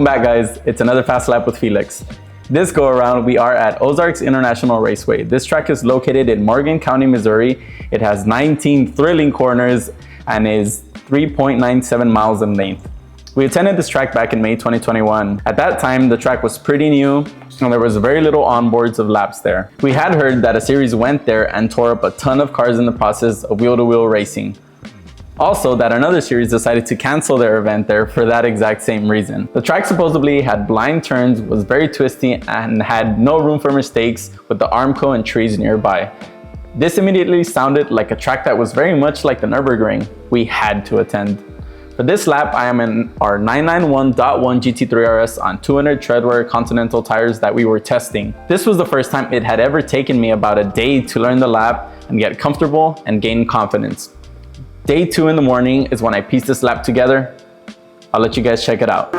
Welcome back, guys. It's another Fast Lap with Felix. This go around, we are at Ozarks International Raceway. This track is located in Morgan County, Missouri. It has 19 thrilling corners and is 3.97 miles in length. We attended this track back in May 2021. At that time, the track was pretty new and there was very little onboards of laps there. We had heard that a series went there and tore up a ton of cars in the process of wheel-to-wheel racing. Also, that another series decided to cancel their event there for that exact same reason. The track supposedly had blind turns, was very twisty, and had no room for mistakes with the Armco and trees nearby. This immediately sounded like a track that was very much like the Nürburgring. We had to attend. For this lap, I am in our 991.1 GT3 RS on 200 treadwear Continental tires that we were testing. This was the first time it had ever taken me about a day to learn the lap and get comfortable and gain confidence. Day 2 in the morning is when I pieced this lap together. I'll let you guys check it out.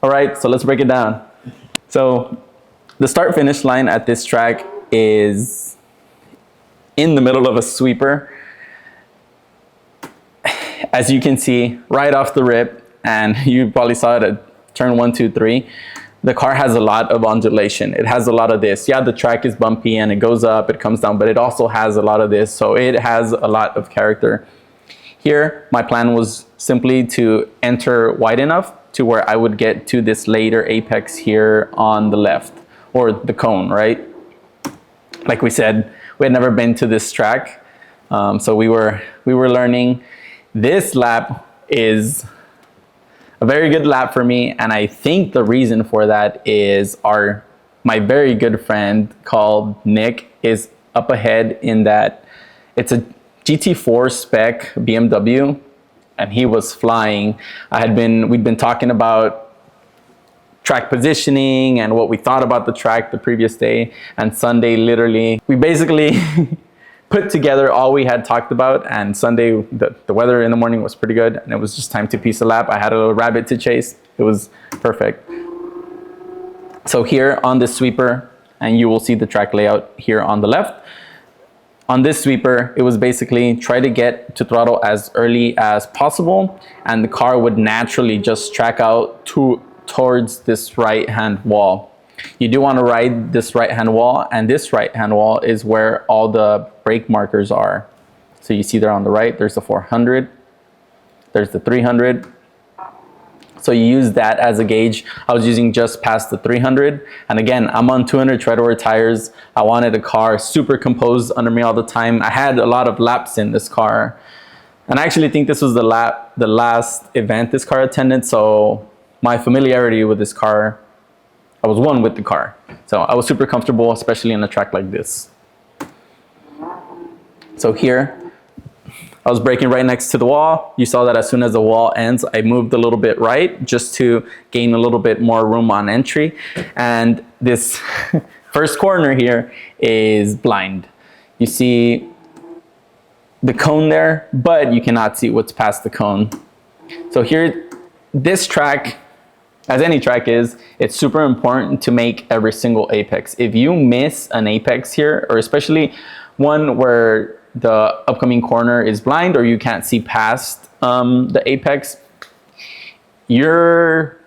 Alright, so let's break it down. So the start finish line at this track is in the middle of a sweeper. As you can see right off the rip, and you probably saw it at turn 1, 2, 3, the car has a lot of undulation. It has a lot of this. Yeah, the track is bumpy and it goes up, it comes down, but it also has a lot of this. So it has a lot of character. Here, my plan was simply to enter wide enough to where I would get to this later apex here on the left, or the cone, right? Like we said, we had never been to this track, so we were learning. This lap is a very good lap for me, and I think the reason for that is my very good friend called Nick is up ahead in that it's a GT4 spec BMW, and he was flying. We'd been talking about track positioning and what we thought about the track the previous day, and Sunday literally we basically put together all we had talked about, and Sunday the weather in the morning was pretty good and it was just time to piece a lap. I had a little rabbit to chase. It was perfect. So here on this sweeper, and you will see the track layout here on the left. On this sweeper, it was basically try to get to throttle as early as possible, and the car would naturally just track out towards this right-hand wall. You do want to ride this right-hand wall, and this right-hand wall is where all the brake markers are. So you see there on the right, there's the 400, there's the 300. So you use that as a gauge. I was using just past the 300. And again, I'm on 200 tread-wear tires. I wanted a car super composed under me all the time. I had a lot of laps in this car. And I actually think this was the last event this car attended. So my familiarity with this car, I was one with the car. So I was super comfortable, especially on a track like this. So here, I was braking right next to the wall. You saw that as soon as the wall ends, I moved a little bit right just to gain a little bit more room on entry. And this first corner here is blind. You see the cone there, but you cannot see what's past the cone. So here, this track, as any track is, it's super important to make every single apex. If you miss an apex here, or especially one where the upcoming corner is blind or you can't see past the apex, you're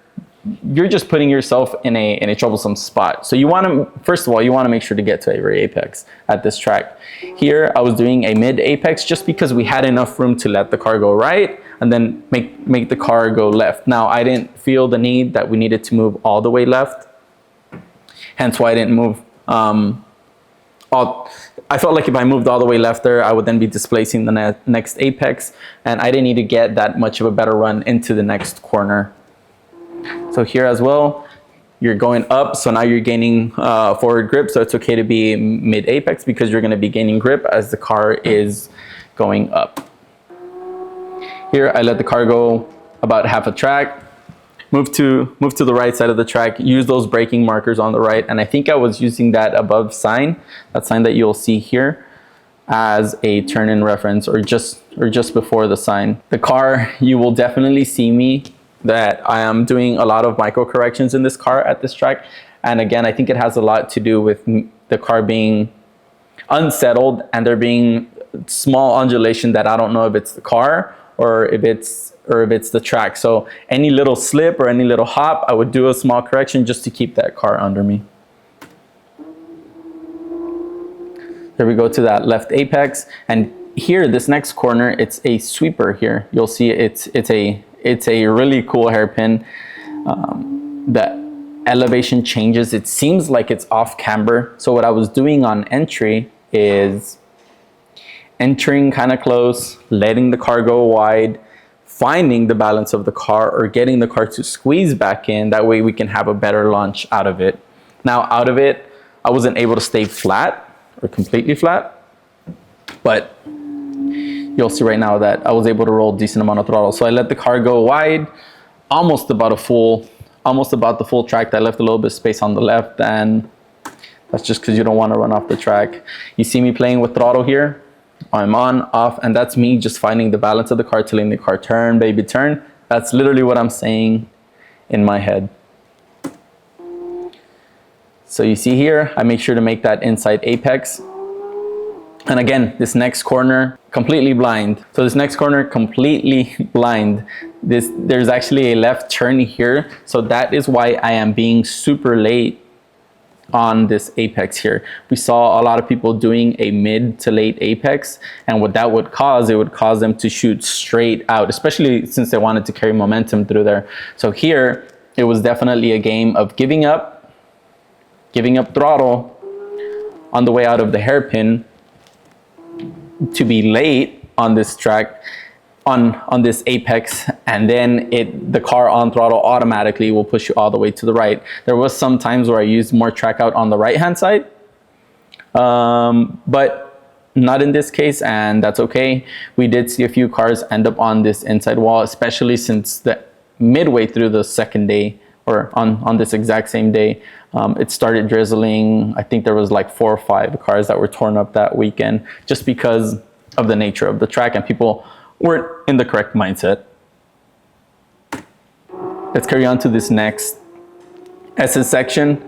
just putting yourself in a troublesome spot. So you want to, first of all, you want to make sure to get to every apex at this track. Here I was doing a mid apex just because we had enough room to let the car go right and then make the car go left. Now I didn't feel the need that we needed to move all the way left, hence why I didn't move I felt like if I moved all the way left there, I would then be displacing the next apex, and I didn't need to get that much of a better run into the next corner. So here as well, you're going up, so now you're gaining forward grip, so it's okay to be mid apex because you're going to be gaining grip as the car is going up. Here I let the car go about half a track. Move to the right side of the track, use those braking markers on the right, and I think I was using that above sign, that sign that you'll see here, as a turn-in reference, or just before the sign. The car, you will definitely see me that I am doing a lot of micro corrections in this car at this track, and again, I think it has a lot to do with the car being unsettled and there being small undulation that I don't know if it's the car or if it's the track. So any little slip or any little hop, I would do a small correction just to keep that car under me. There we go to that left apex, and here this next corner, it's a sweeper here. You'll see it's a really cool hairpin. The elevation changes. It seems like it's off camber. So what I was doing on entry is entering kind of close, letting the car go wide, finding the balance of the car or getting the car to squeeze back in. That way we can have a better launch out of it. Now out of it, I wasn't able to stay flat or completely flat, but you'll see right now that I was able to roll a decent amount of throttle. So I let the car go wide, almost about the full track. I left a little bit of space on the left, and that's just because you don't want to run off the track. You see me playing with throttle here. I'm on, off, and that's me just finding the balance of the car, telling the car, turn, baby, turn. That's literally what I'm saying in my head. So you see here, I make sure to make that inside apex. And again, this next corner, completely blind. So this next corner, completely blind. There's actually a left turn here. So that is why I am being super late on this apex here. We saw a lot of people doing a mid to late apex, and what that would cause, it would cause them to shoot straight out, especially since they wanted to carry momentum through there. So here, it was definitely a game of giving up throttle on the way out of the hairpin to be late on this track, on this apex, and then the car on throttle automatically will push you all the way to the right. There was some times where I used more track out on the right hand side, but not in this case, and that's okay. We did see a few cars end up on this inside wall, especially since the midway through the second day, or on this exact same day, it started drizzling. I think there was like 4 or 5 cars that were torn up that weekend just because of the nature of the track, and people weren't in the correct mindset. Let's carry on to this next SS section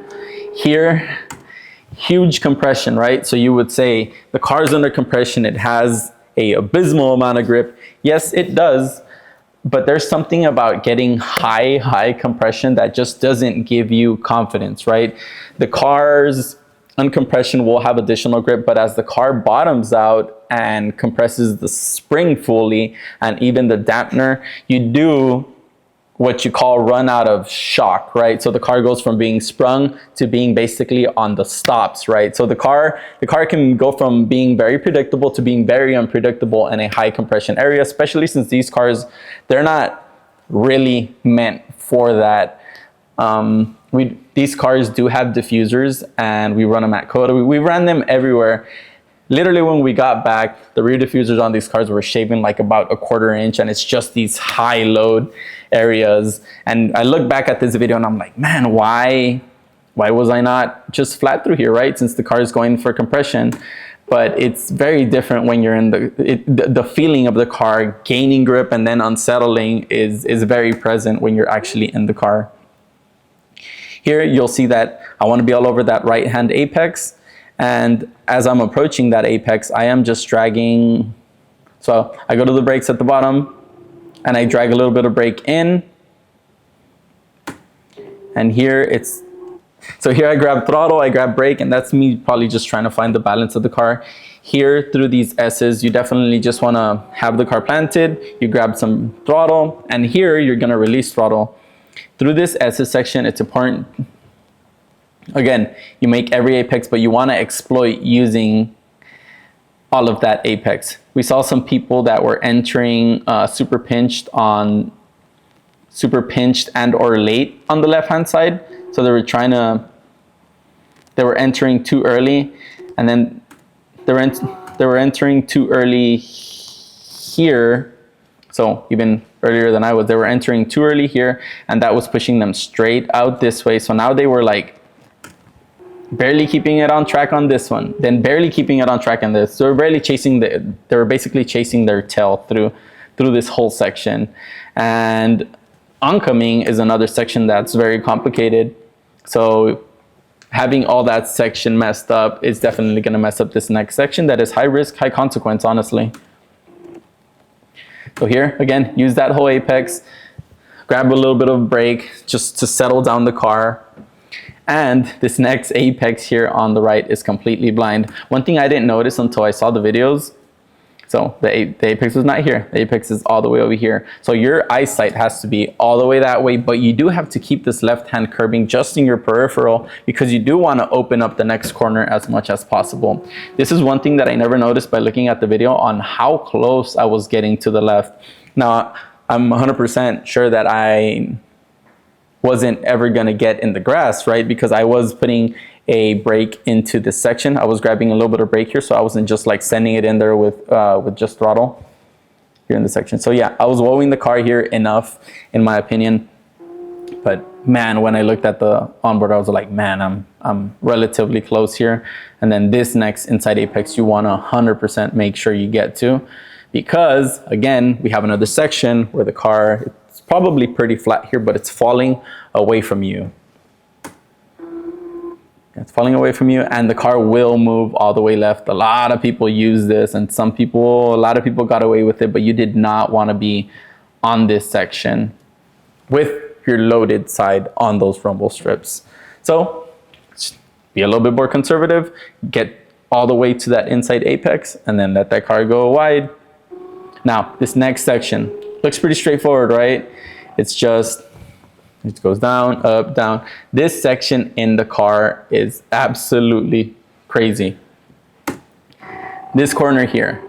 here, huge compression, right? So you would say the car's under compression, it has a abysmal amount of grip. Yes, it does, but there's something about getting high compression that just doesn't give you confidence, right? The car's uncompression will have additional grip, but as the car bottoms out and compresses the spring fully and even the dampener, you do what you call run out of shock, right? So the car goes from being sprung to being basically on the stops, right? So the car can go from being very predictable to being very unpredictable in a high compression area, especially since these cars, they're not really meant for that. These cars do have diffusers and we run them at Coda. We ran them everywhere. Literally when we got back, the rear diffusers on these cars were shaving like about a 1/4 inch, and it's just these high load areas. And I look back at this video and I'm like, man, why was I not just flat through here, right? Since the car is going for compression. But it's very different when you're in the feeling of the car gaining grip and then unsettling is very present when you're actually in the car. Here you'll see that I want to be all over that right hand apex. And as I'm approaching that apex, I am just dragging. So I go to the brakes at the bottom and I drag a little bit of brake in. And here here I grab throttle, I grab brake, and that's me probably just trying to find the balance of the car. Here through these S's, you definitely just want to have the car planted, you grab some throttle, and here you're going to release throttle. Through this S's section, it's important. Again, you make every apex, but you want to exploit using all of that apex. We saw some people that were entering super pinched and or late on the left hand side. So they were entering too early, and then they were entering too early here. So even earlier than I was, they were entering too early here, and that was pushing them straight out this way. So now they were like barely keeping it on track on this one, then barely keeping it on track on this. So they were basically chasing their tail through this whole section. And oncoming is another section that's very complicated. So having all that section messed up is definitely going to mess up this next section that is high risk, high consequence, honestly. So here, again, use that whole apex, grab a little bit of brake just to settle down the car. And this next apex here on the right is completely blind. One thing I didn't notice until I saw the videos, so the apex was not here. The apex is all the way over here. So your eyesight has to be all the way that way, but you do have to keep this left-hand curbing just in your peripheral because you do want to open up the next corner as much as possible. This is one thing that I never noticed by looking at the video on how close I was getting to the left. Now, I'm 100% sure that I wasn't ever going to get in the grass, right? Because I was putting a brake into this section. I was grabbing a little bit of brake here, so I wasn't just like sending it in there with just throttle here in the section. So yeah, I was woeing the car here enough, in my opinion. But man, when I looked at the onboard, I was like, man, I'm relatively close here. And then this next inside apex, you want to 100% make sure you get to, because again, we have another section where the car, it's probably pretty flat here, but it's falling away from you. It's falling away from you, and the car will move all the way left. A lot of people use this, and a lot of people got away with it, but you did not want to be on this section with your loaded side on those rumble strips. So be a little bit more conservative, get all the way to that inside apex, and then let that car go wide. Now, this next section looks pretty straightforward, right? It's just, it goes down, up, down. This section in the car is absolutely crazy. This corner here,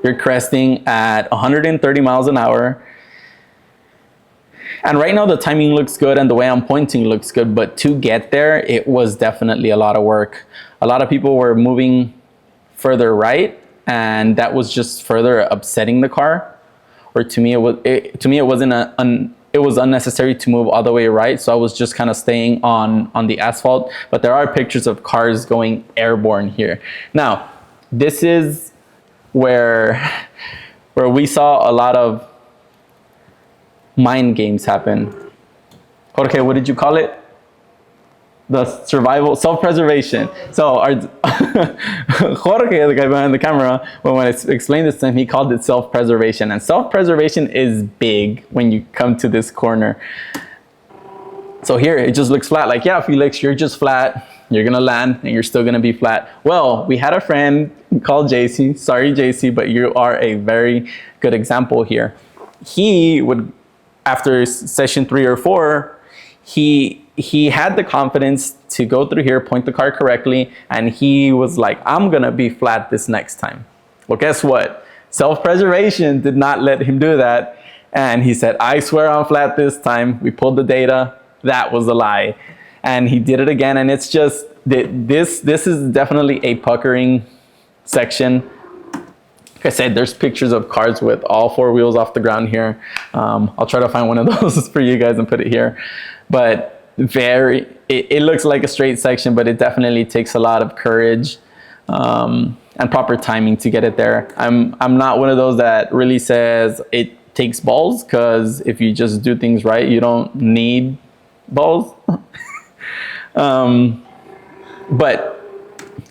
you're cresting at 130 miles an hour. And right now the timing looks good and the way I'm pointing looks good, but to get there, it was definitely a lot of work. A lot of people were moving further right, and that was just further upsetting the car. Or to me, it was unnecessary to move all the way right, so I was just kind of staying on the asphalt. But there are pictures of cars going airborne here. Now, this is where we saw a lot of mind games happen. Okay, what did you call it? The survival, self-preservation. So our Jorge, the guy behind the camera, when I explained this to him, he called it self-preservation. And self-preservation is big when you come to this corner. So here, it just looks flat. Like, yeah, Felix, you're just flat. You're gonna land and you're still gonna be flat. Well, we had a friend called JC. Sorry, JC, but you are a very good example here. He would, after session 3 or 4, he had the confidence to go through here, point the car correctly, and he was like, I'm gonna be flat this next time. Well, guess what? Self-preservation did not let him do that. And he said, I swear I'm flat this time. We pulled the data. That was a lie. And he did it again, and it's just, this is definitely a puckering section. Like I said, there's pictures of cars with all 4 wheels off the ground here. I'll try to find one of those for you guys and put it here. But it looks like a straight section, but it definitely takes a lot of courage and proper timing to get it there. I'm not one of those that really says it takes balls, because if you just do things right, you don't need balls. But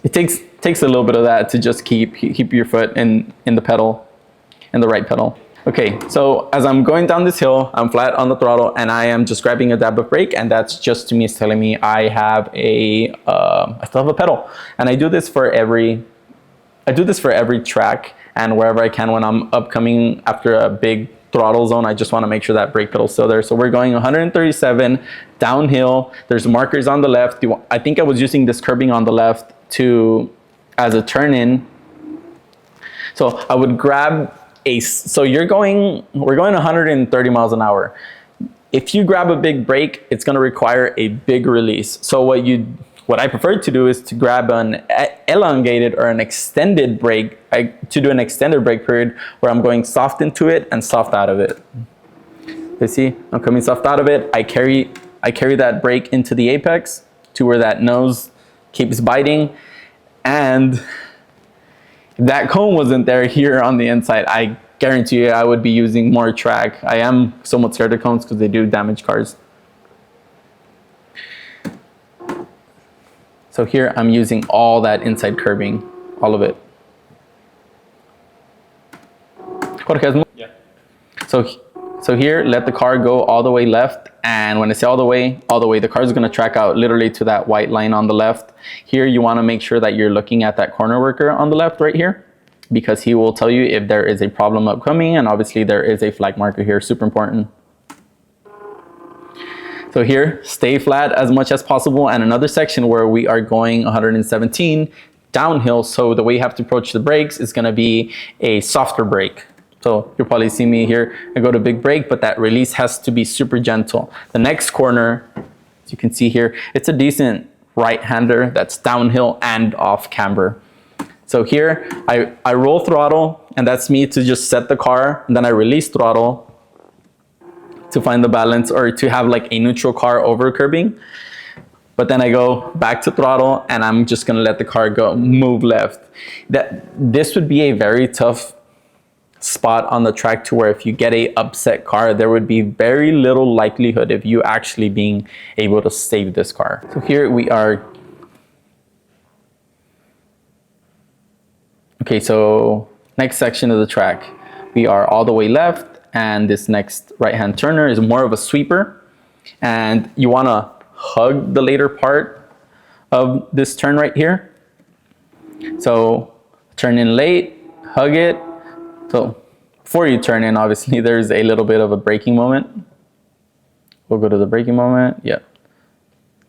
it takes a little bit of that to just keep your foot in the pedal, in the right pedal. Okay, so as I'm going down this hill, I'm flat on the throttle and I am just grabbing a dab of brake, and that's just to me is telling me I have I still have a pedal. And I do this for every track and wherever I can when I'm upcoming after a big throttle zone. I just want to make sure that brake pedal's still there. So we're going 137 downhill. There's markers on the left. I think I was using this curbing on the left as a turn in. So I would grab so we're going 130 miles an hour. If you grab a big brake, it's going to require a big release. So what I prefer to do is to grab an elongated or an extended brake, to do an extended brake period where I'm going soft into it and soft out of it. You see, I'm coming soft out of it. I carry that brake into the apex to where that nose keeps biting. And if that cone wasn't there here on the inside, I guarantee you I would be using more track. I am somewhat scared of cones because they do damage cars. So here I'm using all that inside curbing, all of it. Yeah. So here, let the car go all the way left. And when I say all the way, the car is going to track out literally to that white line on the left. Here, you want to make sure that you're looking at that corner worker on the left right here, because he will tell you if there is a problem upcoming. And obviously there is a flag marker here, super important. So here, stay flat as much as possible. And another section where we are going 117 downhill. So the way you have to approach the brakes is going to be a softer brake. So you'll probably see me here, I go to big brake, but that release has to be super gentle. The next corner, as you can see here, it's a decent right-hander that's downhill and off camber. So here, I roll throttle, and that's me to just set the car, and then I release throttle to find the balance, or to have like a neutral car over curbing. But then I go back to throttle, and I'm just gonna let the car move left. This would be a very tough spot on the track to where if you get a upset car, there would be very little likelihood of you actually being able to save this car. So here we are. Okay, so next section of the track, we are all the way left, and this next right-hand turner is more of a sweeper, and you want to hug the later part of this turn right here. So turn in late, hug it. So before you turn in, obviously there's a little bit of a braking moment. We'll go to the braking moment. Yep.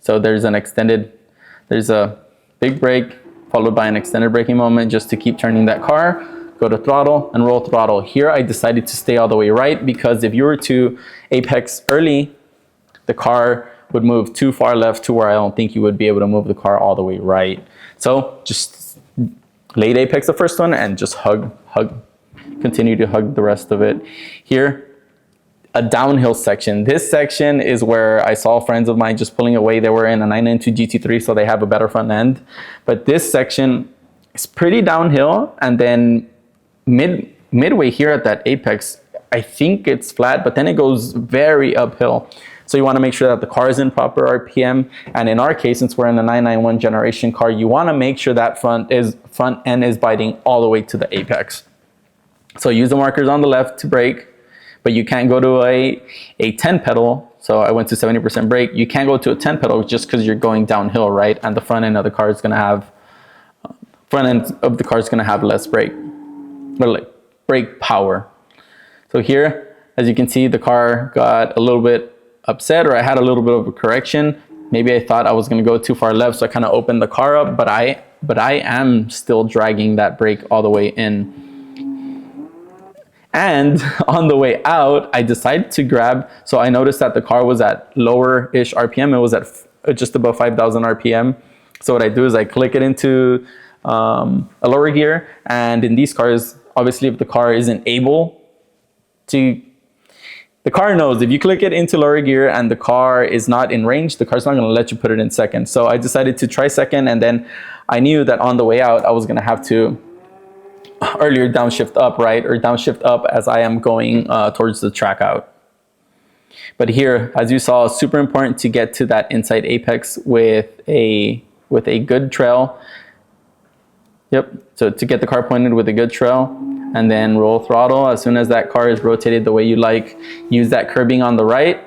So there's a big brake followed by an extended braking moment just to keep turning that car. Go to throttle and roll throttle. Here I decided to stay all the way right, because if you were to apex early, the car would move too far left to where I don't think you would be able to move the car all the way right. So just late apex the first one and just hug, continue to hug the rest of it. Here, a downhill section. This section is where I saw friends of mine just pulling away. They were in a 992 GT3, so they have a better front end. But this section is pretty downhill, and then midway here at that apex, I think it's flat, but then it goes very uphill. So you want to make sure that the car is in proper RPM. And in our case, since we're in a 991 generation car, you want to make sure that front end is biting all the way to the apex. So use the markers on the left to brake, but you can't go to a 10 pedal. So I went to 70% brake. You can't go to a 10 pedal just because you're going downhill, right? And the front end of the car is going to have less brake, or like brake power. So here, as you can see, the car got a little bit upset, or I had a little bit of a correction. Maybe I thought I was going to go too far left, so I kind of opened the car up, but I am still dragging that brake all the way in. And on the way out, I decided to grab, so I noticed that the car was at lower-ish RPM. It was at just above 5,000 RPM. So what I do is I click it into a lower gear. And in these cars, obviously, if the car isn't able to, the car knows if you click it into lower gear and the car is not in range, the car's not going to let you put it in second. So I decided to try second, and then I knew that on the way out, I was going to have to earlier downshift up, right? Or downshift up as I am going towards the track out. But here, as you saw, it's super important to get to that inside apex with a good trail. Yep, so to get the car pointed with a good trail, and then roll throttle. As soon as that car is rotated the way you like, use that curbing on the right.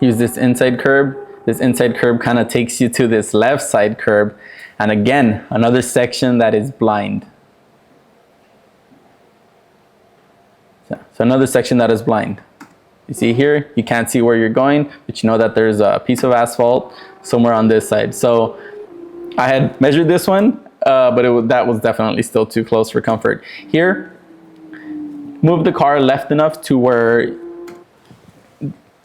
Use this inside curb. This inside curb kind of takes you to this left side curb. And again, another section that is blind. So another section that is blind. You see here, you can't see where you're going, but you know that there's a piece of asphalt somewhere on this side. So I had measured this one, but that was definitely still too close for comfort. Here, move the car left enough to where,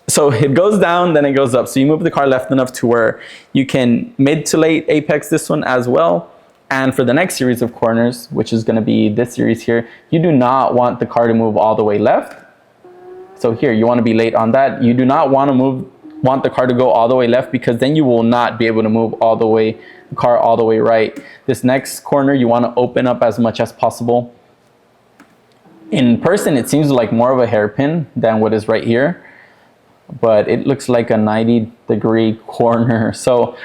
so it goes down, then it goes up. So you move the car left enough to where you can mid to late apex this one as well. And for the next series of corners, which is going to be this series here, you do not want the car to move all the way left. So here, you want to be late on that. You do not want the car to go all the way left, because then you will not be able to move the car all the way right. This next corner, you want to open up as much as possible. In person, it seems like more of a hairpin than what is right here, but it looks like a 90-degree corner. So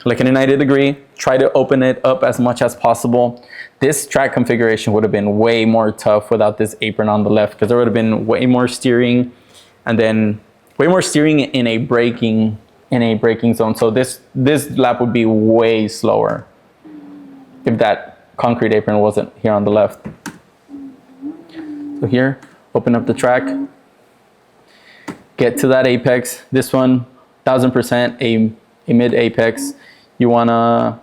like in a 90-degree, try to open it up as much as possible. This track configuration would have been way more tough without this apron on the left, because there would have been way more steering, and then way more steering in a braking zone. So this lap would be way slower if that concrete apron wasn't here on the left. So here, open up the track, get to that apex. This one, 1000% a mid apex. You wanna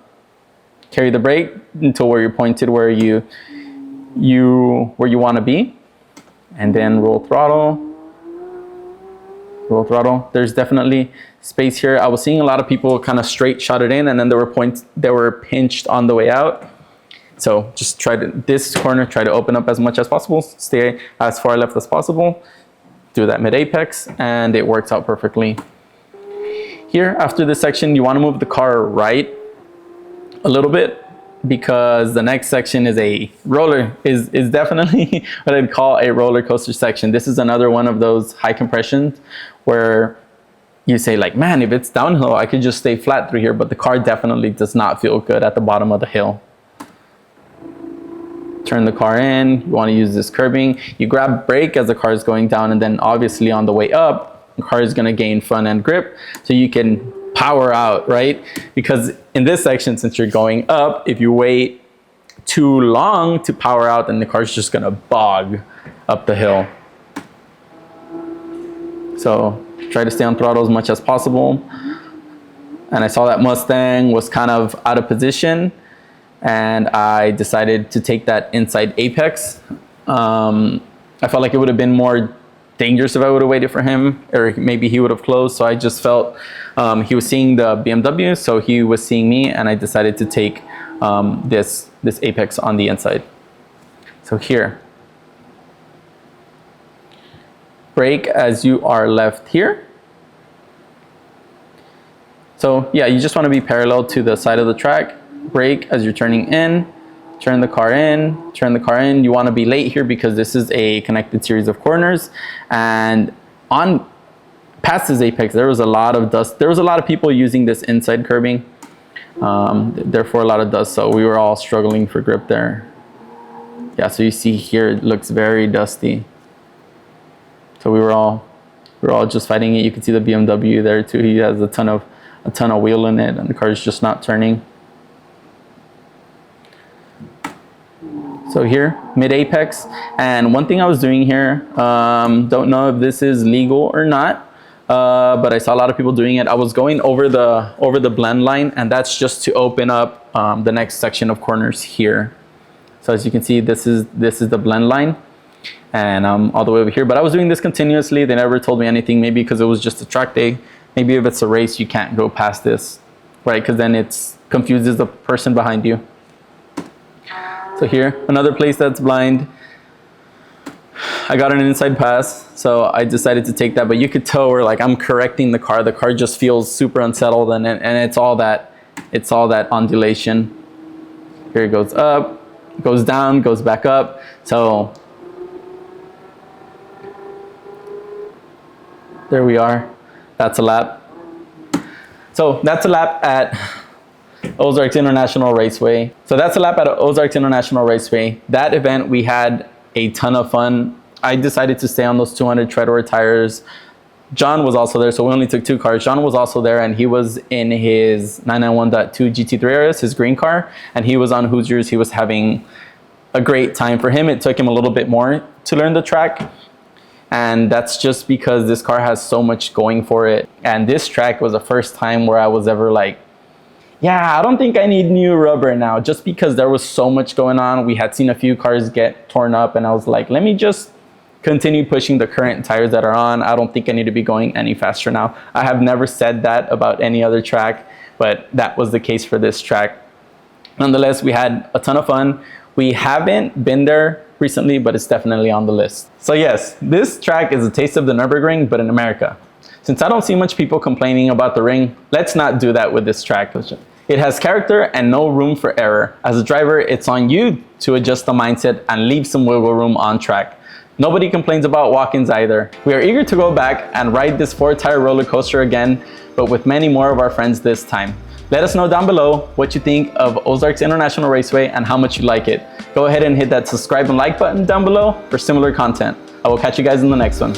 carry the brake until where you're pointed where you want to be, and then roll throttle. Roll throttle. There's definitely space here. I was seeing a lot of people kind of straight shot it in, and then there were points that were pinched on the way out. So just this corner, try to open up as much as possible, stay as far left as possible, do that mid apex, and it works out perfectly. Here, after this section, you want to move the car right a little bit, because the next section is is definitely what I'd call a roller coaster section. This is another one of those high compressions where you say like, man, if it's downhill, I could just stay flat through here, but the car definitely does not feel good at the bottom of the hill. Turn the car in, you want to use this curbing. You grab brake as the car is going down, and then obviously on the way up, the car is going to gain front end grip, so you can power out, right? Because in this section, since you're going up, if you wait too long to power out, then the car's just gonna bog up the hill. So try to stay on throttle as much as possible. And I saw that Mustang was kind of out of position, and I decided to take that inside apex. I felt like it would have been more dangerous if I would have waited for him, or maybe he would have closed. So I just felt he was seeing the BMW, so he was seeing me, and I decided to take this apex on the inside. So here, brake as you are left here. So yeah, you just want to be parallel to the side of the track. Brake as you're turning in, turn the car in, turn the car in. You want to be late here because this is a connected series of corners. And on past this apex, there was a lot of dust. There was a lot of people using this inside curbing. Therefore, a lot of dust. So we were all struggling for grip there. Yeah, so you see here, it looks very dusty. So we were all just fighting it. You can see the BMW there too. He has a ton of wheel in it, and the car is just not turning. So here, mid apex, and one thing I was doing here, don't know if this is legal or not, but I saw a lot of people doing it. I was going over the blend line, and that's just to open up the next section of corners here. So as you can see, this is the blend line, and all the way over here. But I was doing this continuously. They never told me anything. Maybe because it was just a track day. Maybe if it's a race, you can't go past this, right? Because then it confuses the person behind you. So here, another place that's blind. I got an inside pass, so I decided to take that. But you could tell where like I'm correcting the car. The car just feels super unsettled, and it's all that undulation. Here it goes up, goes down, goes back up. So there we are. That's a lap. So that's a lap at Ozarks International Raceway. So that's a lap at Ozarks International Raceway. That event, we had a ton of fun. I decided to stay on those 200 tread-wear tires. John was also there, so we only took 2 cars. John was also there, and he was in his 991.2 GT3 RS, his green car, and he was on Hoosiers. He was having a great time. For him, it took him a little bit more to learn the track. And that's just because this car has so much going for it. And this track was the first time where I was ever like, yeah, I don't think I need new rubber now, just because there was so much going on. We had seen a few cars get torn up, and I was like, let me just continue pushing the current tires that are on. I don't think I need to be going any faster now. I have never said that about any other track, but that was the case for this track. Nonetheless, we had a ton of fun. We haven't been there recently, but it's definitely on the list. So yes, this track is a taste of the Nürburgring, but in America. Since I don't see much people complaining about the ring, let's not do that with this track. It has character and no room for error. As a driver, it's on you to adjust the mindset and leave some wiggle room on track. Nobody complains about walk-ins either. We are eager to go back and ride this 4-tire roller coaster again, but with many more of our friends this time. Let us know down below what you think of Ozarks International Raceway and how much you like it. Go ahead and hit that subscribe and like button down below for similar content. I will catch you guys in the next one.